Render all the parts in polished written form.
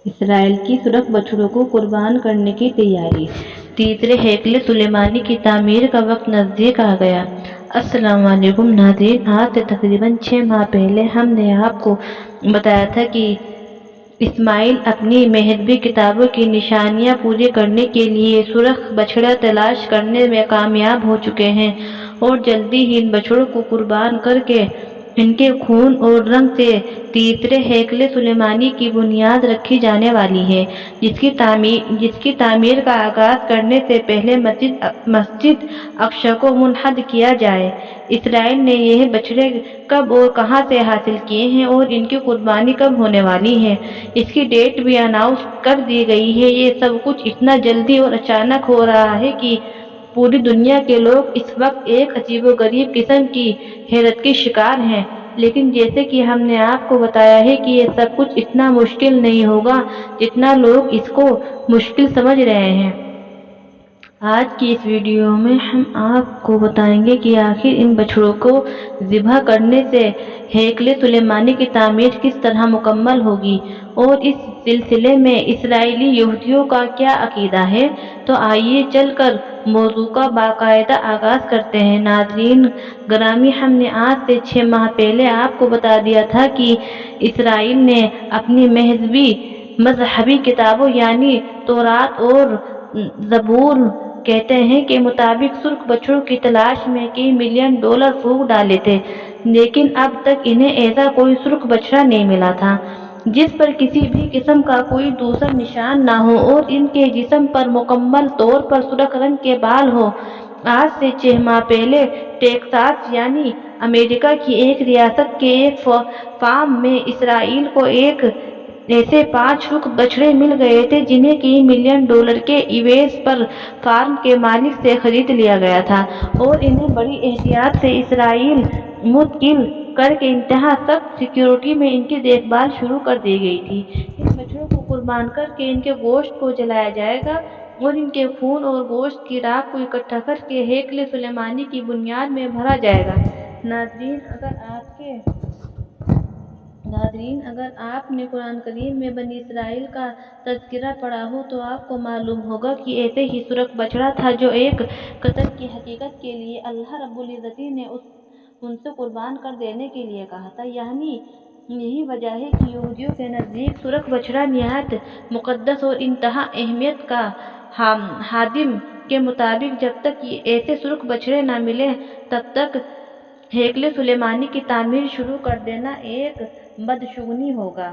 اسرائیل کی سرخ بچڑوں کو قربان کرنے کی تیاری۔ تیسرے ہیکل سلیمانی کی تعمیر کا وقت نزدیک آ گیا۔ السلام علیکم ناظرین، آج سے تقریباً 6 ماہ پہلے ہم نے آپ کو بتایا تھا کہ اسماعیل اپنی مذہبی کتابوں کی نشانیاں پوری کرنے کے لیے سرخ بچڑا تلاش کرنے میں کامیاب ہو چکے ہیں، اور جلدی ہی ان بچڑوں کو قربان کر کے ان کے خون اور رنگ سے تیسرے ہیکل سلیمانی کی بنیاد رکھی جانے والی ہے، جس کی تعمیر کا آغاز کرنے سے پہلے مسجد اقصی کو منہدم کیا جائے۔ اسرائیل نے یہ بچڑے کب اور کہاں سے حاصل کیے ہیں اور ان کی قربانی کب ہونے والی ہے، اس کی ڈیٹ بھی اناؤنس کر دی گئی ہے۔ یہ سب کچھ اتنا جلدی اور اچانک ہو رہا ہے کہ پوری دنیا کے لوگ اس وقت ایک عجیب و غریب قسم کی حیرت کے شکار ہیں، لیکن جیسے کہ ہم نے آپ کو بتایا ہے کہ یہ سب کچھ اتنا مشکل نہیں ہوگا جتنا لوگ اس کو مشکل سمجھ رہے ہیں۔ آج کی اس ویڈیو میں ہم آپ کو بتائیں گے کہ آخر ان بچڑوں کو ذبح کرنے سے ہیکل سلیمانی کی تعمیر کس طرح مکمل ہوگی، اور اس سلسلے میں اسرائیلی یہودیوں کا کیا عقیدہ ہے۔ تو آئیے چل کر موضوع کا باقاعدہ آغاز کرتے ہیں۔ ناظرین گرامی، ہم نے آج سے 6 ماہ پہلے آپ کو بتا دیا تھا کہ اسرائیل نے اپنی مذہبی کتابوں یعنی تورات اور زبور کہتے ہیں کے مطابق سرخ بچڑوں کی تلاش میں کئی ملین ڈالر پھونک ڈالے تھے، لیکن اب تک انہیں ایسا کوئی سرخ بچڑا نہیں ملا تھا جس پر کسی بھی قسم کا کوئی دوسرا نشان نہ ہو اور ان کے جسم پر مکمل طور پر سرخ رنگ کے بال ہوں۔ آج سے 6 ماہ پہلے ٹیکساس یعنی امریکہ کی ایک ریاست کے ایک فارم میں اسرائیل کو ایسے 5 سرخ بچڑے مل گئے تھے جنہیں کئی ملین ڈالر کے عوض پر فارم کے مالک سے خرید لیا گیا تھا، اور انہیں بڑی احتیاط سے اسرائیل منتقل کر کے انتہائی سخت سیکیورٹی میں ان کی دیکھ بھال شروع کر دی گئی تھی۔ ان بچڑوں کو قربان کر کے ان کے گوشت کو جلایا جائے گا اور ان کے خون اور گوشت کی راکھ کو اکٹھا کر کے ہیکل سلیمانی کی بنیاد میں بھرا جائے گا۔ ناظرین اگر آپ نے قرآن کریم میں بنی اسرائیل کا تذکرہ پڑھا ہو تو آپ کو معلوم ہوگا کہ ایسے ہی سرخ بچڑا تھا جو ایک قتل کی حقیقت کے لیے اللہ رب العزت نے ان سے قربان کر دینے کے لیے کہا تھا۔ یہی وجہ ہے کہ یہودیوں کے نزدیک سرخ بچڑا نہایت مقدس اور انتہائی اہمیت کا حامل کے مطابق جب تک ایسے سرخ بچڑے نہ ملیں تب تک ہیکل سلیمانی کی تعمیر شروع کر دینا ایک بدشگونی ہوگا۔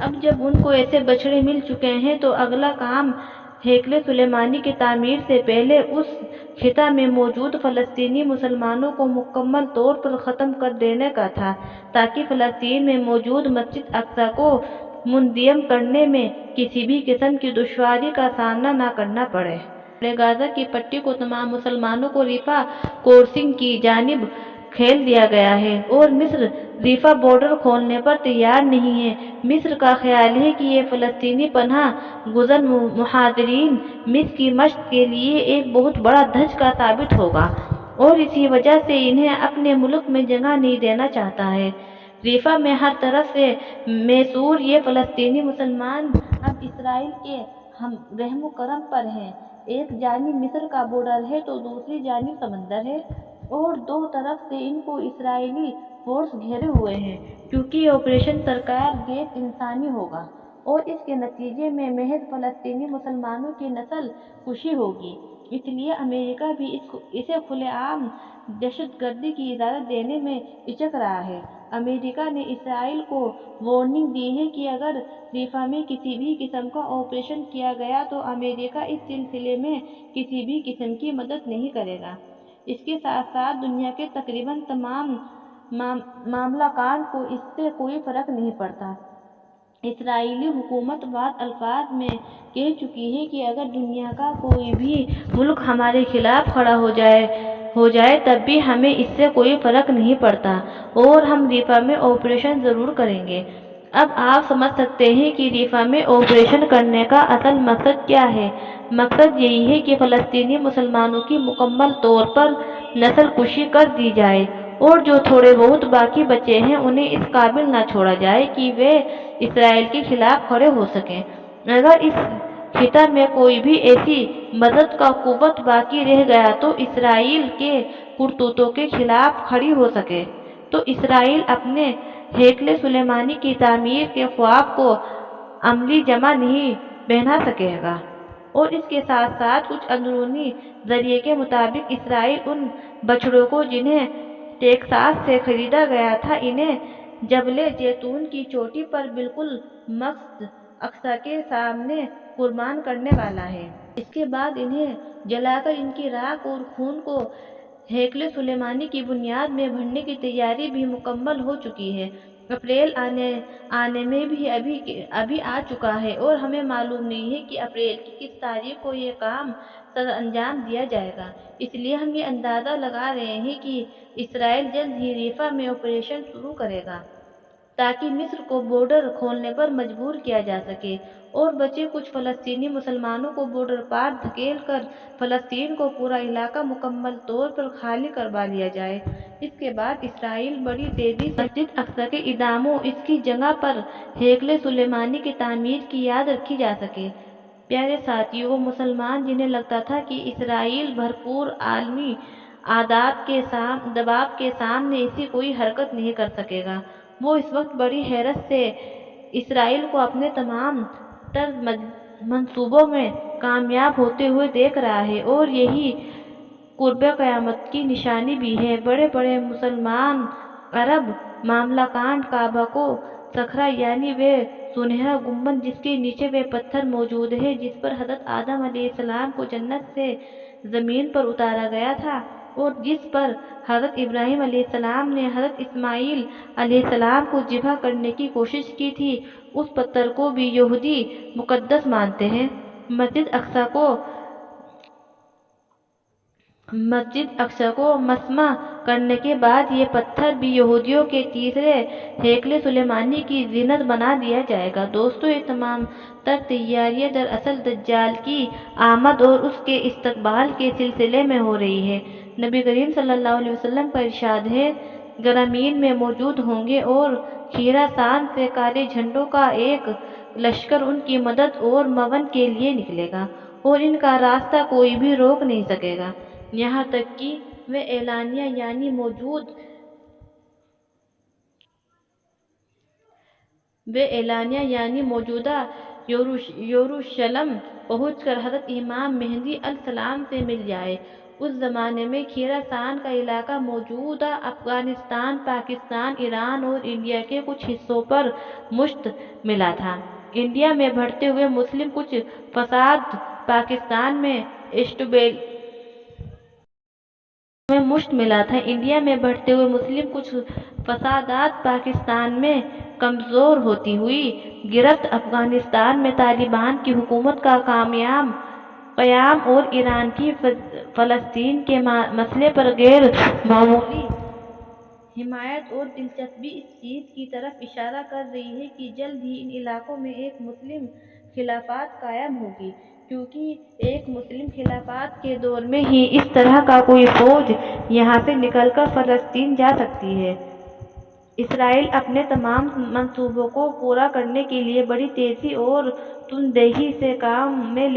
اب جب ان کو ایسے بچڑے مل چکے ہیں تو اگلا کام ہیکل سلیمانی کی تعمیر سے پہلے اس خطہ میں موجود فلسطینی مسلمانوں کو مکمل طور پر ختم کر دینے کا تھا، تاکہ فلسطین میں موجود مسجد اقصی کو منہدم کرنے میں کسی بھی قسم کی دشواری کا سامنا نہ کرنا پڑے۔ غزہ کی پٹی کو تمام مسلمانوں کو رفح کراسنگ کی جانب کھول دیا گیا ہے، اور مصر رفح بارڈر کھولنے پر تیار نہیں ہے۔ مصر کا خیال ہے کہ یہ فلسطینی پناہ گزین مہاجرین مصر کی مشق کے لیے ایک بہت بڑا دھچکا ثابت ہوگا، اور اسی وجہ سے انہیں اپنے ملک میں جگہ نہیں دینا چاہتا ہے۔ رفح میں ہر طرف سے محصور یہ فلسطینی مسلمان اب اسرائیل کے رحم و کرم پر ہیں۔ ایک جانب مصر کا بارڈر ہے تو دوسری جانب سمندر ہے، اور دونوں طرف سے ان کو اسرائیلی فورسز گھیرے ہوئے ہیں۔ کیونکہ یہ آپریشن سرکار غیر انسانی ہوگا اور اس کے نتیجے میں محض فلسطینی مسلمانوں کی نسل کشی ہوگی، اس لیے امریکہ بھی اسے کھلے عام دہشت گردی کی اجازت دینے میں ہچک رہا ہے۔ امریکہ نے اسرائیل کو وارننگ دی ہے کہ اگر رفح میں کسی بھی قسم کا آپریشن کیا گیا تو امریکہ اس سلسلے میں کسی بھی قسم کی مدد نہیں کرے گا۔ اس کے ساتھ ساتھ دنیا کے تقریباً تمام ممالک کو اس سے کوئی فرق نہیں پڑتا۔ اسرائیلی حکومت بعض الفاظ میں کہہ چکی ہے کہ اگر دنیا کا کوئی بھی ملک ہمارے خلاف کھڑا ہو جائے تب بھی ہمیں اس سے کوئی فرق نہیں پڑتا اور ہم رفح میں آپریشن ضرور کریں گے۔ اب آپ سمجھ سکتے ہیں کہ رفح میں آپریشن کرنے کا اصل مقصد کیا ہے۔ مقصد یہی ہے کہ فلسطینی مسلمانوں کی مکمل طور پر نسل کشی کر دی جائے اور جو تھوڑے بہت باقی بچے ہیں انہیں اس قابل نہ چھوڑا جائے کہ وہ اسرائیل کے خلاف کھڑے ہو سکیں۔ اگر اس خطہ میں کوئی بھی ایسی مدد کا قوت باقی رہ گیا تو اسرائیل کے کرتوتوں کے خلاف کھڑی ہو سکے تو اسرائیل اپنے ہیکل سلیمانی کی تعمیر کے خواب کو عملی جامہ نہیں پہنا سکے گا۔ اور اس کے ساتھ ساتھ کچھ اندرونی ذرائع کے مطابق اسرائیل ان بچڑوں کو جنہیں ٹیکساس سے خریدا گیا تھا انہیں جبل زیتون کی چوٹی پر بالکل مسجد اقصی کے سامنے قربان کرنے والا ہے۔ اس کے بعد انہیں جلا کر ان کی راکھ اور خون کو ہیکل سلیمانی کی بنیاد میں بھرنے کی تیاری بھی مکمل ہو چکی ہے۔ اپریل آنے میں بھی ابھی آ چکا ہے اور ہمیں معلوم نہیں ہے کہ اپریل کی کس تاریخ کو یہ کام سر انجام دیا جائے گا۔ اس لیے ہم یہ اندازہ لگا رہے ہیں کہ اسرائیل جلد ہی رفح میں آپریشن شروع کرے گا تاکہ مصر کو بارڈر کھولنے پر مجبور کیا جا سکے اور بچے کچھ فلسطینی مسلمانوں کو بارڈر پار دھکیل کر فلسطین کو پورا علاقہ مکمل طور پر خالی کروا لیا جائے۔ اس کے بعد اسرائیل بڑی تیزی سے مسجد اقصی کے اعدام و اس کی جگہ پر ہیکل سلیمانی کی تعمیر کی یاد رکھی جا سکے۔ پیارے ساتھیو، وہ مسلمان جنہیں لگتا تھا کہ اسرائیل بھرپور عالمی دباؤ کے سامنے ایسی کوئی حرکت نہیں کر سکے گا، وہ اس وقت بڑی حیرت سے اسرائیل کو اپنے تمام تر منصوبوں میں کامیاب ہوتے ہوئے دیکھ رہا ہے اور یہی قرب قیامت کی نشانی بھی ہے۔ بڑے بڑے مسلمان عرب ممالک کعبہ کو صخرہ یعنی وہ سنہرا گنبد جس کے نیچے وہ پتھر موجود ہے جس پر حضرت آدم علیہ السلام کو جنت سے زمین پر اتارا گیا تھا اور جس پر حضرت ابراہیم علیہ السلام نے حضرت اسماعیل علیہ السلام کو ذبح کرنے کی کوشش کی تھی، اس پتھر کو بھی یہودی مقدس مانتے ہیں۔ مسجد اقصی کو مسمار کرنے کے بعد یہ پتھر بھی یہودیوں کے تیسرے ہیکل سلیمانی کی زینت بنا دیا جائے گا۔ دوستو، یہ تمام تر تیاریاں دراصل دجال کی آمد اور اس کے استقبال کے سلسلے میں ہو رہی ہیں۔ نبی کریم صلی اللہ علیہ وسلم کا ارشاد ہے، گرامین میں موجود ہوں گے اور خراسان سے کالے جھنڈوں کا ایک لشکر ان کی مدد اور معاون کے لیے نکلے گا اور ان کا راستہ کوئی بھی روک نہیں سکے گا یہاں تک کہ وہ اعلانیہ یعنی موجودہ یروشلم پہنچ کر حضرت امام مہدی علیہ السلام سے مل جائے۔ اس زمانے میں خراسان کا علاقہ موجودہ افغانستان، پاکستان، ایران اور انڈیا کے کچھ حصوں پر مشتمل تھا۔ انڈیا میں بڑھتے ہوئے مسلم کچھ فساد پاکستان میں کمزور ہوتی ہوئی گرفت، افغانستان میں طالبان کی حکومت کا قیام اور ایران کی فلسطین کے مسئلے پر غیر معمولی حمایت اور دلچسپی اس چیز کی طرف اشارہ کر رہی ہے کہ جلد ہی ان علاقوں میں ایک مسلم خلافت قائم ہوگی، کیونکہ ایک مسلم خلافت کے دور میں ہی اس طرح کا کوئی فوج یہاں سے نکل کر فلسطین جا سکتی ہے۔ اسرائیل اپنے تمام منصوبوں کو پورا کرنے کے لیے بڑی تیزی اور تنددہی سے کام میں